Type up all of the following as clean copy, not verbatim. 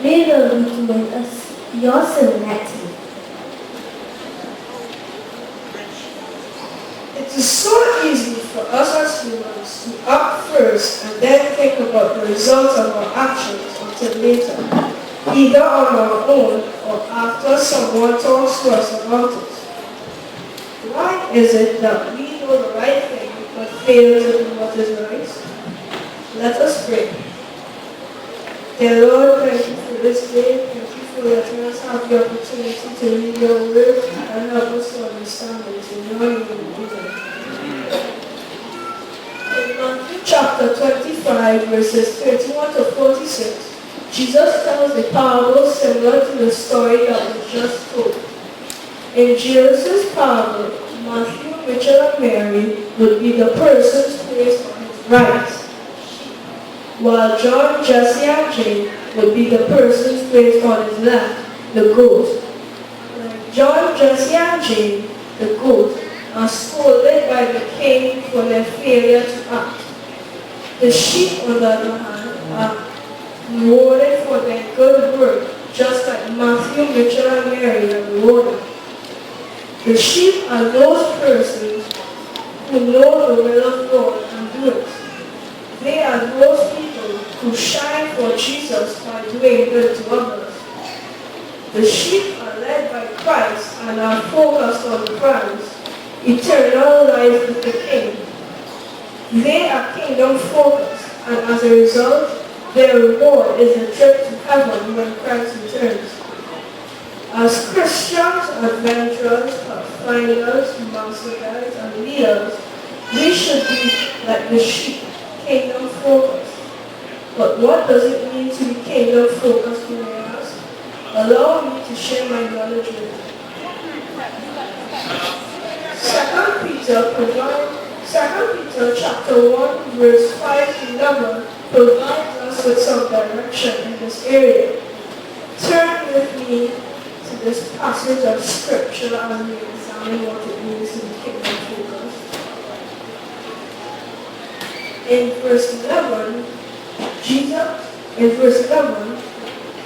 We will be doing your serenity. It is so easy for us as humans to act first and then think about the results of our actions until later, either on our own or after someone talks to us about it. Why is it that we know the right thing but fail to do what is right? Let us pray. Dear Lord, thank you for this day. Thank you for letting us have the opportunity to read your word and help us to understand it. In your name, amen. In Matthew chapter 25, verses 31 to 46, Jesus tells a parable similar to the story that was just told. In Jesus' parable, Matthew, Mitchell, and Mary would be the persons placed on his right, while John, Jesse, and Jane would be the persons placed on his left, the goat. When John, Jesse, and Jane, the goat, are scolded by the king for their failure to act. The sheep, on the other hand, are rewarded for their good work, just like Matthew, Mitchell, and Mary are rewarded. The sheep are those persons who know the will of God and do it. They are those people who shine for Jesus by doing good to others. The sheep are led by Christ and are focused on the prize, eternal life with the King. They are kingdom focused, and as a result, their reward is a trip to heaven when Christ returns. As Christians, adventurers, pathfinders, master guides, and leaders, we should be like the sheep, kingdom focused. But what does it mean to be kingdom focused, you may ask? Allow me to share my knowledge with you. 2 Peter chapter 1, verse 5 to 11 provides us with some direction in this area. Turn with me to this passage of scripture as we examine what it means to be kingdom focused. In verse 11,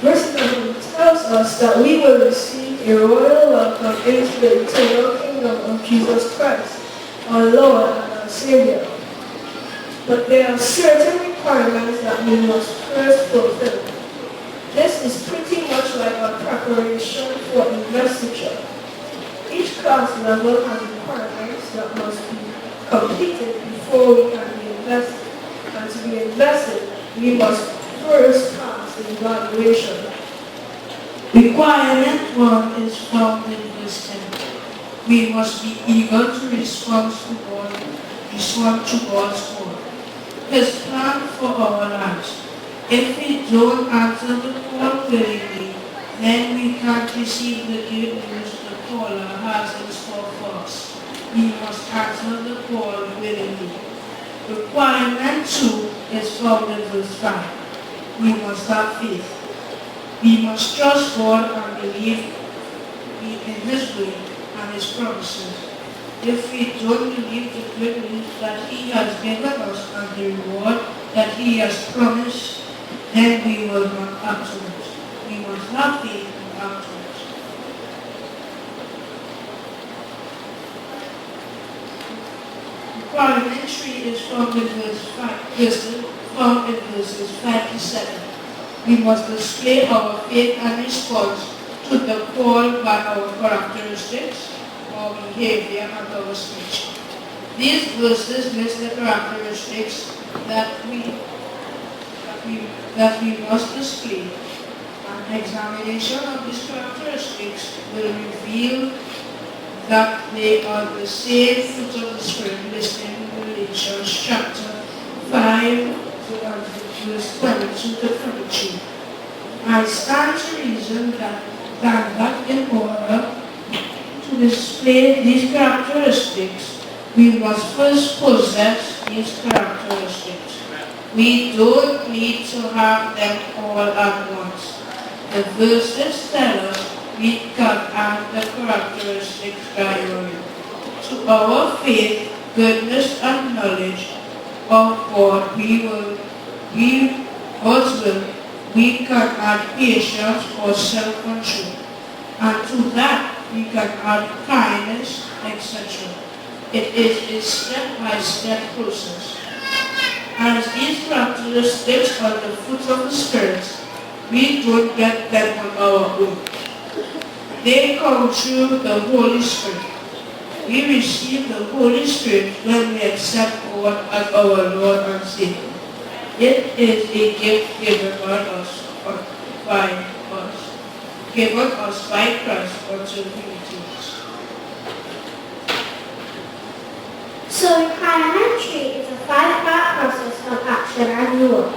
verse 11 tells us that we will receive a royal welcome into the eternal kingdom of Jesus Christ, our Lord and our Savior. But there are certain requirements that we must first fulfill. This is pretty much like our preparation for investiture. Each class level has requirements that must be completed before we can be invested. And to be invested, we must first pass the evaluation. Requirement 1 is found in verse 10. We must be eager to respond to God's call, His plan for our lives. If we don't answer the call willingly, then we can't receive the good news the caller has in store for us. We must answer the call willingly. Requirement 2 is found in verse 5. We must have faith. We must trust God and believe in His way and His promises. If we don't believe the good news that He has given us and the reward that He has promised, then we will not act on it. We must have faith and act on it. Requirement 3 is found in verses 5 to 7. We must display our faith and response to the call by our characteristics, our behavior, and our speech. These verses list the characteristics that we must display. An examination of these characteristics will reveal that they are the same fruit of the Spirit listed in Galatians chapter 5, verse 22 to 22. I stand to reason that in order to display these characteristics, we must first possess these characteristics. We don't need to have them all at once. The verses tell us we can add the characteristics gradually. To our faith, goodness, and knowledge of God, God's will we can add patience or self-control. And to that, we can add kindness, etc. It is a step-by-step process. As these practices live on the fruit of the Spirit, we don't get them on our own. They come through the Holy Spirit. We receive the Holy Spirit when we accept God as our Lord and Savior. It is a gift given us by Christ unto humanity. So requirement 3 is a 5-part process of action and reward.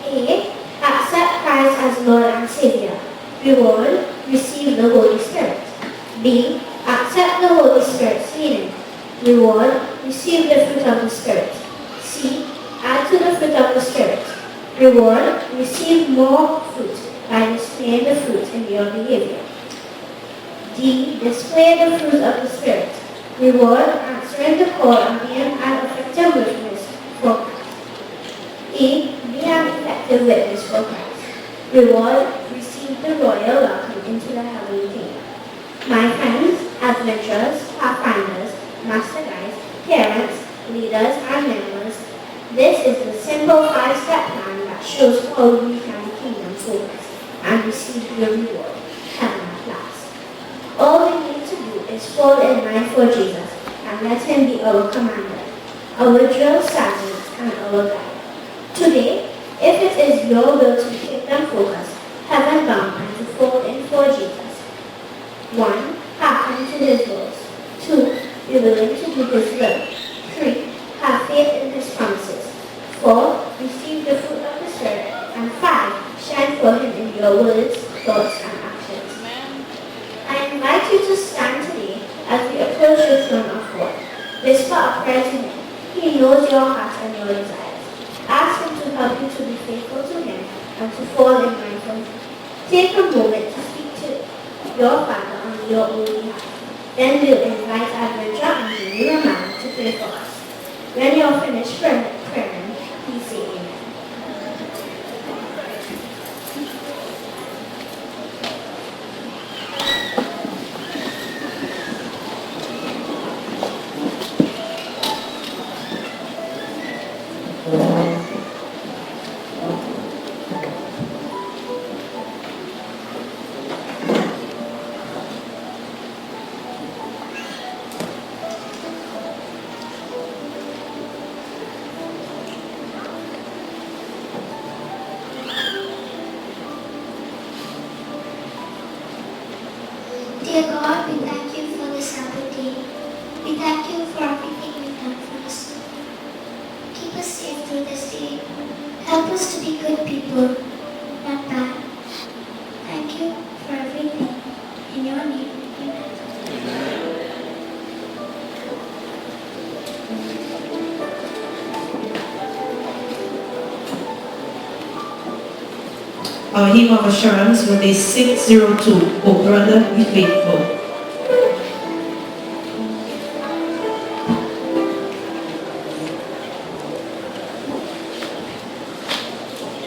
A. Accept Christ as Lord and Savior. Reward. Receive the Holy Spirit. B. Accept the Holy Spirit's leading. Reward. Receive the fruit of the Spirit. C. Add to the fruit of the Spirit. Reward. Receive more fruit by displaying the fruit in your behavior. D. Display the fruit of the Spirit. Reward. Answering the call and being an effective witness for Christ. E. Be an effective witness for Christ. Reward. Receive the royal welcome into the heavenly kingdom. My friends, adventurers, pathfinders, master guides, parents, leaders, and members, this is the simple 5-step plan that shows how we can be kingdom focused and receive the reward, heaven at last. All we need to do is fall in line for Jesus and let him be our commander, our drill sergeant, and our guide. Today, if it is your will to be kingdom focused, heaven bound, and to fall in for Jesus, 1. Hearken to his words. 2. Be willing to do his will. 3. Have faith in his promises. 4. Receive the fruit of the Spirit. And 5. Shine for him in your words, thoughts, and actions. Amen. I invite you to stand today as we approach the throne of God. Whisper a prayer to him. He knows your heart and your desires. Ask him to help you to be faithful to him and to fall in line for him. Take a moment to speak to your Father on your own behalf. Then we'll invite Adventure and Julie Romano to pray for us. When you're finished praying, please say amen. Dear God, we thank you for this Sabbath day. We thank you for everything you've done for us. Keep us safe through this day. Help us to be good people, not bad. Thank you for everything. In your name, amen. Our hymn of assurance will be 602, O brother, be faithful.